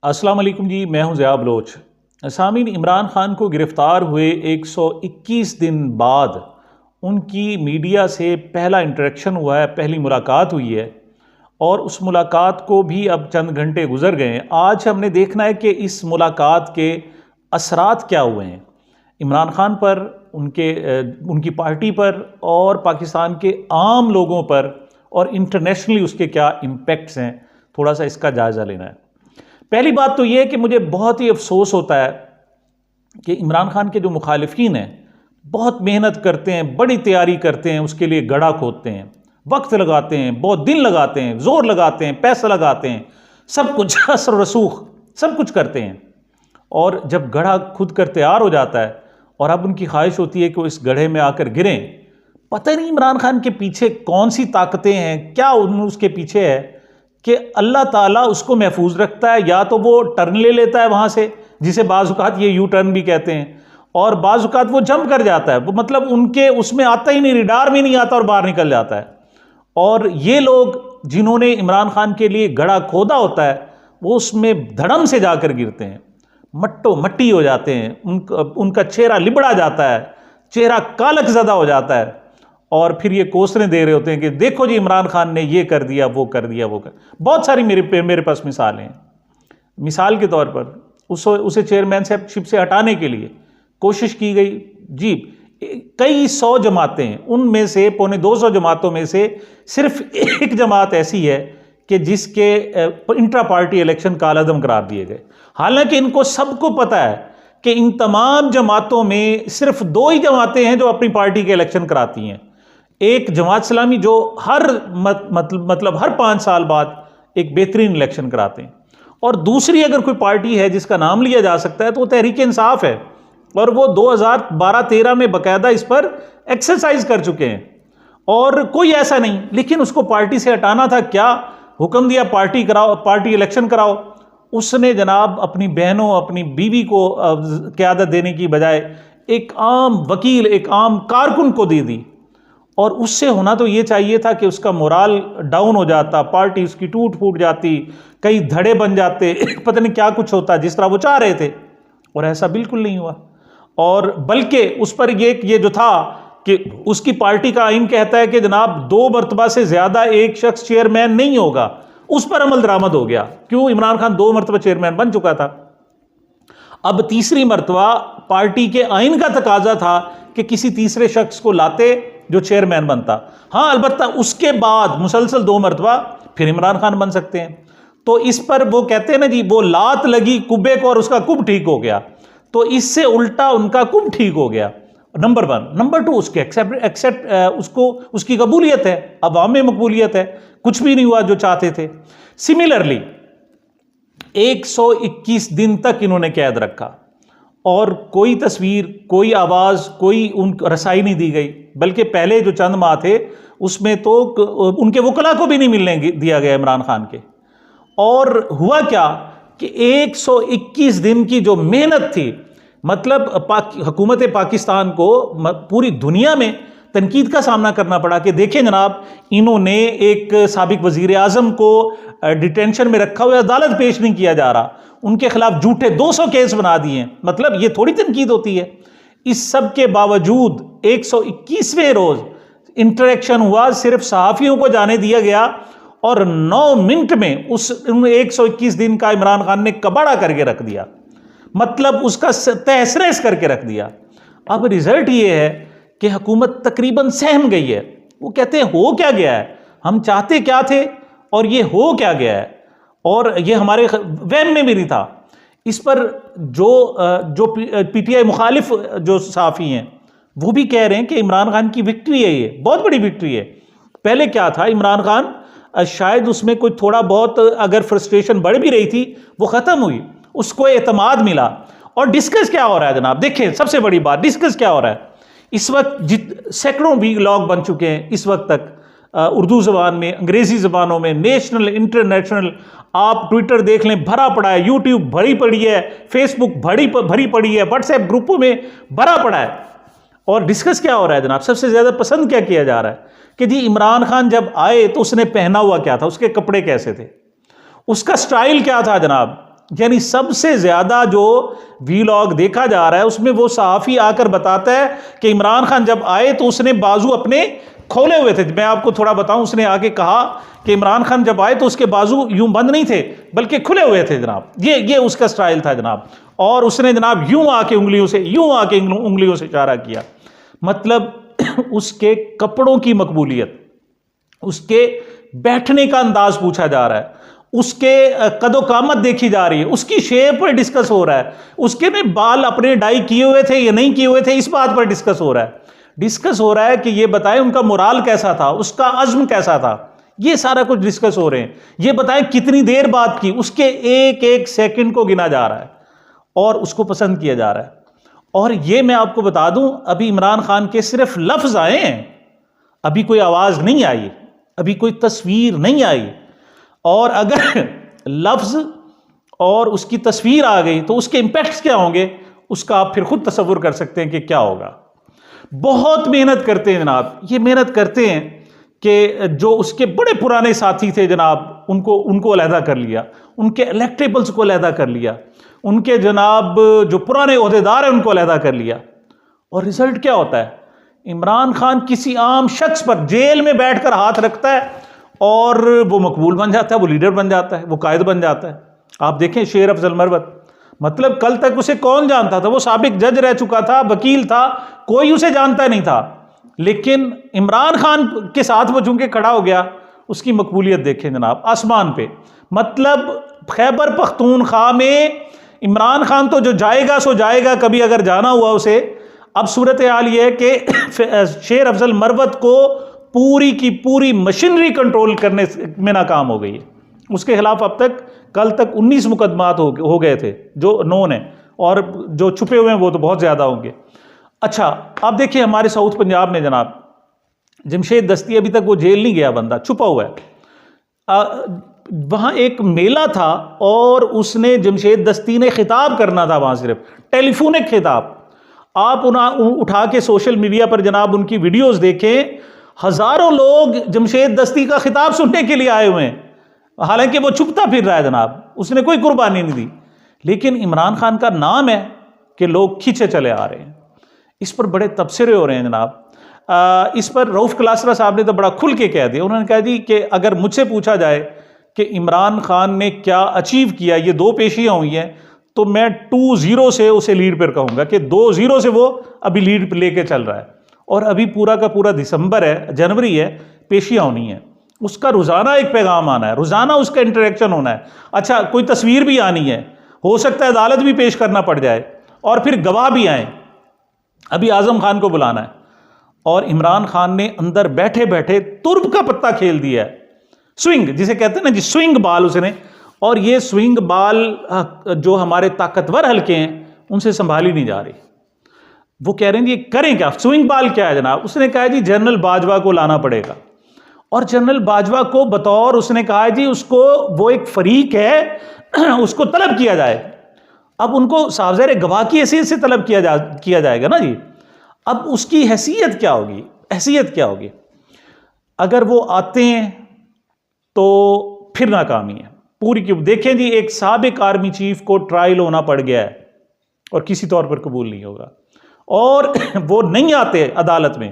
अस्सलाम वालेकुम जी, मैं हूं ज़िया बलोच। सामीन, इमरान खान को गिरफ़्तार हुए 121 दिन बाद उनकी मीडिया से पहला इंटरेक्शन हुआ है, पहली मुलाकात हुई है और उस मुलाकात को भी अब चंद घंटे गुजर गए हैं। आज हमने देखना है कि इस मुलाकात के असरात क्या हुए हैं इमरान खान पर, उनकी पार्टी पर और पाकिस्तान के आम लोगों पर, और इंटरनेशनली उसके क्या इम्पेक्ट्स हैं। थोड़ा सा इसका जायज़ा लेना है। पहली बात तो यह है कि मुझे बहुत ही अफसोस होता है कि इमरान खान के जो मुखालिफिन हैं बहुत मेहनत करते हैं, बड़ी तैयारी करते हैं, उसके लिए गड़ा खोदते हैं, वक्त लगाते हैं, बहुत दिन लगाते हैं, जोर लगाते हैं, पैसा लगाते हैं, सब कुछ असर रसूख सब कुछ करते हैं। और जब गड़ा खुद कर तैयार हो जाता है और अब उनकी ख्वाहिश होती है कि वो इस गड्ढे में आकर गिरें, पता नहीं इमरान खान के पीछे कौन सी ताकतें हैं, क्या उसके पीछे है कि अल्लाह ताला उसको महफूज रखता है। या तो वो टर्न ले लेता है वहाँ से, जिसे बाज़-औक़ात ये यू टर्न भी कहते हैं, और बाज़-औक़ात वो जंप कर जाता है, वो मतलब उनके उसमें आता ही नहीं, रिडार में नहीं आता और बाहर निकल जाता है। और ये लोग जिन्होंने इमरान खान के लिए गड़ा खोदा होता है वो उसमें धड़म से जाकर गिरते हैं, मट्टो मट्टी हो जाते हैं, उनका चेहरा लिबड़ा जाता है, चेहरा कालक ज़दा हो जाता है, और फिर ये कोसने दे रहे होते हैं कि देखो जी इमरान खान ने ये कर दिया, वो कर दिया, वो कर। बहुत सारी मेरे पास मिसालें हैं। मिसाल के तौर पर उसे चेयरमैनशिप से हटाने के लिए कोशिश की गई जी। कई 100 जमातें हैं, उनमें से पौने 200 जमातों में से सिर्फ एक जमात ऐसी है कि जिसके इंट्रा पार्टी इलेक्शन कालादम करार दिए गए। हालांकि इनको सबको पता है कि इन तमाम जमातों में सिर्फ 2 ही जमातें हैं जो अपनी पार्टी के इलेक्शन कराती हैं। एक जमात इस्लामी जो मतलब हर 5 साल बाद एक बेहतरीन इलेक्शन कराते हैं, और दूसरी अगर कोई पार्टी है जिसका नाम लिया जा सकता है तो वो तहरीक इंसाफ है, और वो 2012-13 में बाकायदा इस पर एक्सरसाइज कर चुके हैं और कोई ऐसा नहीं। लेकिन उसको पार्टी से हटाना था, क्या हुक्म दिया, पार्टी कराओ, पार्टी इलेक्शन कराओ। उसने जनाब अपनी बहनों, अपनी बीवी को क़यादत देने की बजाय एक आम वकील, एक आम कारकुन को दे दी। और उससे होना तो ये चाहिए था कि उसका मोराल डाउन हो जाता, पार्टी उसकी टूट फूट जाती, कई धड़े बन जाते, पता नहीं क्या कुछ होता जिस तरह वो चाह रहे थे, और ऐसा बिल्कुल नहीं हुआ। और बल्कि उस पर ये जो था कि उसकी पार्टी का आइन कहता है कि जनाब 2 मरतबा से ज़्यादा एक शख्स चेयरमैन नहीं होगा, उस पर अमल दरामद हो गया। क्यों? इमरान खान 2 मरतबा चेयरमैन बन चुका था। अब तीसरी मरतबा पार्टी के आइन का तकाजा था कि किसी तीसरे शख्स को लाते जो चेयरमैन बनता। हाँ, अलबत्ता उसके बाद मुसलसल 2 मरतबा फिर इमरान खान बन सकते हैं। तो इस पर वो कहते हैं ना जी, वो लात लगी कुब्बे को और उसका कुब ठीक हो गया, तो इससे उल्टा उनका कुब ठीक हो गया। नंबर 1। नंबर 2, उसके उसकी कबूलियत है, अवाम में मकबूलियत है, कुछ भी नहीं हुआ जो चाहते थे। सिमिलरली 121 दिन तक इन्होंने कैद रखा और कोई तस्वीर, कोई आवाज़, कोई उन रसाई नहीं दी गई, बल्कि पहले जो चंद माह थे उसमें तो उनके वकला को भी नहीं मिलने दिया गया इमरान खान के। और हुआ क्या कि 121 दिन की जो मेहनत थी, मतलब हुकूमत पाकिस्तान को पूरी दुनिया में तनकीद का सामना करना पड़ा कि देखें जनाब, इन्होंने एक साबिक वजीर आज़म को डिटेंशन में रखा हुआ, अदालत पेश नहीं किया जा रहा, उनके खिलाफ झूठे 200 केस बना दिए। मतलब ये थोड़ी तनकीद होती है। इस सब के बावजूद 121वें रोज इंटरेक्शन हुआ, सिर्फ सहाफ़ियों को जाने दिया गया और 9 मिनट में उस 121 दिन का इमरान खान ने कबाड़ा करके रख दिया, मतलब उसका तहस-नहस करके रख दिया। अब रिजल्ट ये है कि हुकूमत तकरीबन सहम गई है। वो कहते हैं हो क्या गया है, हम चाहते क्या थे और ये हो क्या गया है, और ये हमारे वहम में भी नहीं था। इस पर जो पीटीआई मुखालिफ जो साफ़ी हैं वो भी कह रहे हैं कि इमरान खान की विक्ट्री है, ये बहुत बड़ी विक्ट्री है। पहले क्या था, इमरान खान शायद उसमें कोई थोड़ा बहुत अगर फ्रस्ट्रेशन बढ़ भी रही थी वो ख़त्म हुई, उसको एतमाद मिला। और डिस्कस क्या हो रहा है जनाब, देखिए सबसे बड़ी बात डिस्कस क्या हो रहा है। इस वक्त सैकड़ों व्लॉग बन चुके हैं इस वक्त तक, उर्दू ज़बान में, अंग्रेज़ी ज़बानों में, नेशनल इंटरनेशनल। आप ट्विटर देख लें, भरा पड़ा है, यूट्यूब भरी पड़ी है, फेसबुक भरी पड़ी है, व्हाट्सएप ग्रुपों में भरा पड़ा है। और डिस्कस क्या हो रहा है जनाब, सबसे ज़्यादा पसंद क्या किया जा रहा है कि जी इमरान खान जब आए तो उसने पहना हुआ क्या था, उसके कपड़े कैसे थे, उसका स्टाइल क्या था जनाब, यानी सबसे ज़्यादा जो वीलॉग देखा जा रहा है उसमें वो सहाफ़ी आकर बताता है कि इमरान खान जब आए तो उसने बाजू अपने खोले हुए थे। मैं आपको थोड़ा बताऊं, उसने आके कहा कि इमरान खान जब आए तो उसके बाजू यूं बंद नहीं थे बल्कि खुले हुए थे जनाब। ये उसका स्टाइल था जनाब। और उसने जनाब यूं आके उंगलियों से इशारा किया। मतलब उसके कपड़ों की मकबूलियत, उसके बैठने का अंदाज पूछा जा रहा है, उसके कदो कामत देखी जा रही है, उसकी शेप पर डिस्कस हो रहा है, उसके में बाल अपने डाई किए हुए थे या नहीं किए हुए थे, इस बात पर डिस्कस हो रहा है। डिस्कस हो रहा है कि ये बताएं उनका मोराल कैसा था, उसका अज़्म कैसा था, ये सारा कुछ डिस्कस हो रहे हैं। ये बताएं कितनी देर बात की, उसके एक एक सेकंड को गिना जा रहा है और उसको पसंद किया जा रहा है। और ये मैं आपको बता दूं, अभी इमरान खान के सिर्फ लफ्ज आए हैं, अभी कोई आवाज नहीं आई, अभी कोई तस्वीर नहीं आई। और अगर लफ्ज और उसकी तस्वीर आ गई तो उसके इंपैक्ट्स क्या होंगे, उसका आप फिर खुद तसव्वुर कर सकते हैं कि क्या होगा। बहुत मेहनत करते हैं जनाब, ये मेहनत करते हैं कि जो उसके बड़े पुराने साथी थे जनाब, उनको अलहदा कर लिया, उनके इलेक्टेबल्स को अलहदा कर लिया, उनके जनाब जो पुराने ओहदेदार हैं उनको अलहदा कर लिया। और रिजल्ट क्या होता है, इमरान खान किसी आम शख्स पर जेल में बैठकर हाथ रखता है और वो मकबूल बन जाता है, वो लीडर बन जाता है, वो कायद बन जाता है। आप देखें शेर अफजल मरवत, मतलब कल तक उसे कौन जानता था, वो साबिक जज रह चुका था, वकील था, कोई उसे जानता नहीं था, लेकिन इमरान खान के साथ वो चूंकि खड़ा हो गया, उसकी मकबूलियत देखें जनाब आसमान पे। मतलब खैबर पख्तूनख्वा में इमरान खान तो जो जाएगा सो जाएगा, कभी अगर जाना हुआ उसे। अब सूरत हाल ये है कि शेर अफजल मरवत को पूरी की पूरी मशीनरी कंट्रोल करने में नाकाम हो गई है। उसके खिलाफ अब तक कल तक 19 मुकदमात हो गए थे जो नोन है, और जो छुपे हुए हैं वो तो बहुत ज़्यादा होंगे। अच्छा, आप देखिए हमारे साउथ पंजाब में जनाब जमशेद दस्ती, अभी तक वो जेल नहीं गया, बंदा छुपा हुआ है। वहाँ एक मेला था और उसने जमशेद दस्ती ने खिताब करना था वहाँ, सिर्फ टेलीफोनिक खिताब। आप उठा के सोशल मीडिया पर जनाब उनकी वीडियोस देखें, हज़ारों लोग जमशेद दस्ती का खिताब सुनने के लिए आए हुए हैं, हालांकि वो छुपता फिर रहा है जनाब, उसने कोई कुर्बानी नहीं दी। लेकिन इमरान खान का नाम है कि लोग खींचे चले आ रहे हैं। इस पर बड़े तबसरे हो रहे हैं जनाब। इस पर रऊफ क्लासरा साहब ने तो बड़ा खुल के कह दिया। उन्होंने कहा जी कि अगर मुझसे पूछा जाए कि इमरान खान ने क्या अचीव किया, ये 2 पेशियाँ हुई हैं, तो मैं 2-0 से उसे लीड पर कहूँगा कि 2-0 से वो अभी लीड पर लेके चल रहा है। और अभी पूरा का पूरा दिसंबर है, जनवरी है, पेशियाँ होनी है, उसका रोज़ाना एक पैगाम आना है, रोज़ाना उसका इंटरेक्शन होना है। अच्छा, कोई तस्वीर भी आनी है, हो सकता है अदालत भी पेश करना पड़ जाए और फिर गवाह भी आए। अभी आज़म खान को बुलाना है और इमरान खान ने अंदर बैठे बैठे तुर्ब का पत्ता खेल दिया है, स्विंग जिसे कहते हैं ना जी, स्विंग बाल उसने। और ये स्विंग बाल जो हमारे ताकतवर हल्के हैं उनसे संभाली नहीं जा रही। वो कह रहे हैं जी करें क्या, स्विंग बाल क्या है जनाब। उसने कहा जी जनरल बाजवा को लाना पड़ेगा, और जनरल बाजवा को बतौर, उसने कहा जी उसको, वो एक फरीक है, उसको तलब किया जाए। अब उनको साहब गवाह की हैसियत से तलब किया जाएगा ना जी। अब उसकी हैसियत क्या होगी, हैसियत क्या होगी। अगर वो आते हैं तो फिर नाकामी है पूरी की। देखें जी, एक साबिक आर्मी चीफ को ट्रायल होना पड़ गया है और किसी तौर पर कबूल नहीं होगा, और वो नहीं आते अदालत में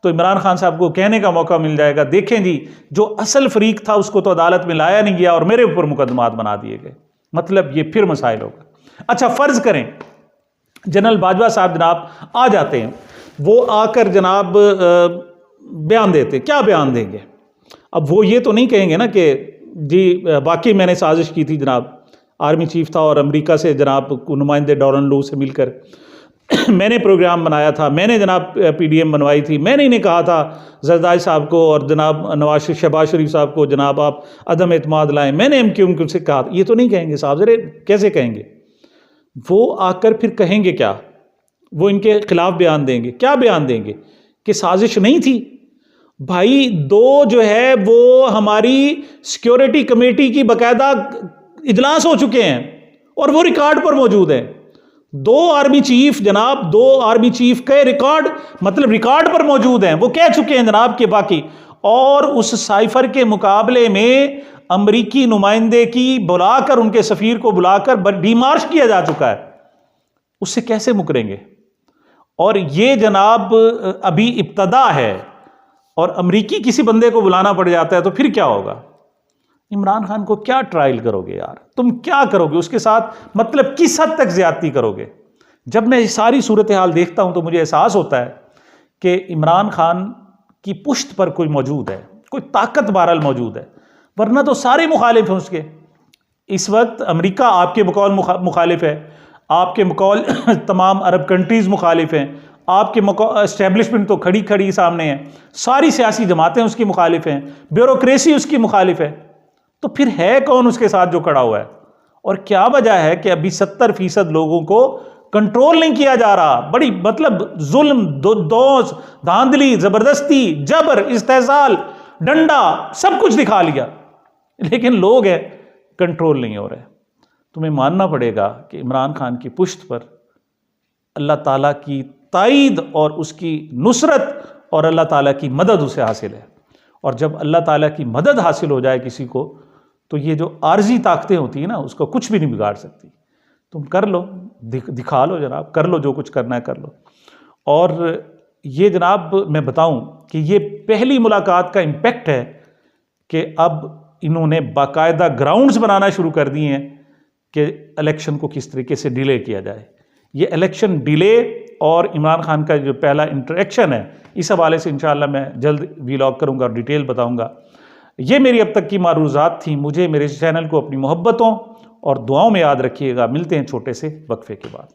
तो इमरान खान साहब को कहने का मौका मिल जाएगा, देखें जी जो असल फरीक था उसको तो अदालत में लाया नहीं गया और मेरे ऊपर मुकदमात बना दिए गए। मतलब ये फिर मसाइल होगा। अच्छा, फर्ज करें जनरल बाजवा साहब जनाब आ जाते हैं, वो आकर जनाब बयान देते, क्या बयान देंगे। अब वो ये तो नहीं कहेंगे ना कि जी वाकई मैंने साजिश की थी, जनाब आर्मी चीफ था और अमेरिका से जनाब नुमाइंदे डॉरन लू से मिलकर मैंने प्रोग्राम बनाया था, मैंने जनाब PDM बनवाई थी, मैंने इन्हें कहा था जरदारी साहब को और जनाब शहबाज शरीफ साहब को जनाब आप अदम एतमाद लाएं, मैंने MQ से कहा। ये तो नहीं कहेंगे साहब, जरे कैसे कहेंगे। वो आकर फिर कहेंगे क्या, वो इनके खिलाफ बयान देंगे। क्या बयान देंगे कि साजिश नहीं थी। भाई 2 जो है वो हमारी सिक्योरिटी कमेटी की बाकायदा इजलास हो चुके हैं और वो रिकॉर्ड पर मौजूद है। 2 आर्मी चीफ जनाब, 2 आर्मी चीफ के रिकॉर्ड, मतलब रिकॉर्ड पर मौजूद हैं, वो कह चुके हैं जनाब के बाकी। और उस साइफर के मुकाबले में अमरीकी नुमाइंदे की बुलाकर, उनके सफ़ीर को बुलाकर डीमार्श किया जा चुका है। उससे कैसे मुकरेंगे? और ये जनाब अभी इब्तदा है और अमरीकी किसी बंदे को बुलाना पड़ जाता है तो फिर क्या होगा? इमरान खान को क्या ट्रायल करोगे यार? तुम क्या करोगे उसके साथ? मतलब किस हद तक ज्यादती करोगे? जब मैं सारी सूरत हाल देखता हूं तो मुझे एहसास होता है कि इमरान खान की पुश्त पर कोई मौजूद है, कोई ताकत बहरहाल मौजूद है, वरना तो सारे मुखालिफ हैं उसके। इस वक्त अमेरिका आपके बकौल मुखालिफ है, आपके बकौल तमाम अरब कंट्रीज़ मुखालिफ हैं, आपके एस्टेब्लिशमेंट तो खड़ी खड़ी सामने है, सारी सियासी जमातें उसकी मुखालिफ हैं, ब्यूरोक्रेसी उसकी मुखालिफ है। तो फिर है कौन उसके साथ जो खड़ा हुआ है? और क्या वजह है कि अभी 70% लोगों को कंट्रोल नहीं किया जा रहा? बड़ी मतलब जुल्म, दोष, धांधली, जबरदस्ती, जबर, इस्तेहसाल, डंडा, सब कुछ दिखा लिया, लेकिन लोग हैं कंट्रोल नहीं हो रहे। तुम्हें मानना पड़ेगा कि इमरान खान की पुश्त पर अल्लाह ताला की ताईद और उसकी नुसरत और अल्लाह ताला की मदद उसे हासिल है। और जब अल्लाह ताला की मदद हासिल हो जाए किसी को, तो ये जो आर्जी ताकतें होती हैं ना, उसको कुछ भी नहीं बिगाड़ सकती। तुम कर लो, दिखा लो जनाब, कर लो जो कुछ करना है कर लो। और ये जनाब मैं बताऊं कि ये पहली मुलाकात का इम्पेक्ट है कि अब इन्होंने बाकायदा ग्राउंड्स बनाना शुरू कर दिए हैं कि इलेक्शन को किस तरीके से डिले किया जाए। ये इलेक्शन डिले और इमरान खान का जो पहला इंटरेक्शन है, इस हवाले से इंशाअल्लाह मैं जल्द वीलॉग करूंगा और डिटेल बताऊंगा। ये मेरी अब तक की मारूज़ात थी। मुझे मेरे चैनल को अपनी मोहब्बतों और दुआओं में याद रखिएगा। मिलते हैं छोटे से वक्फे के बाद।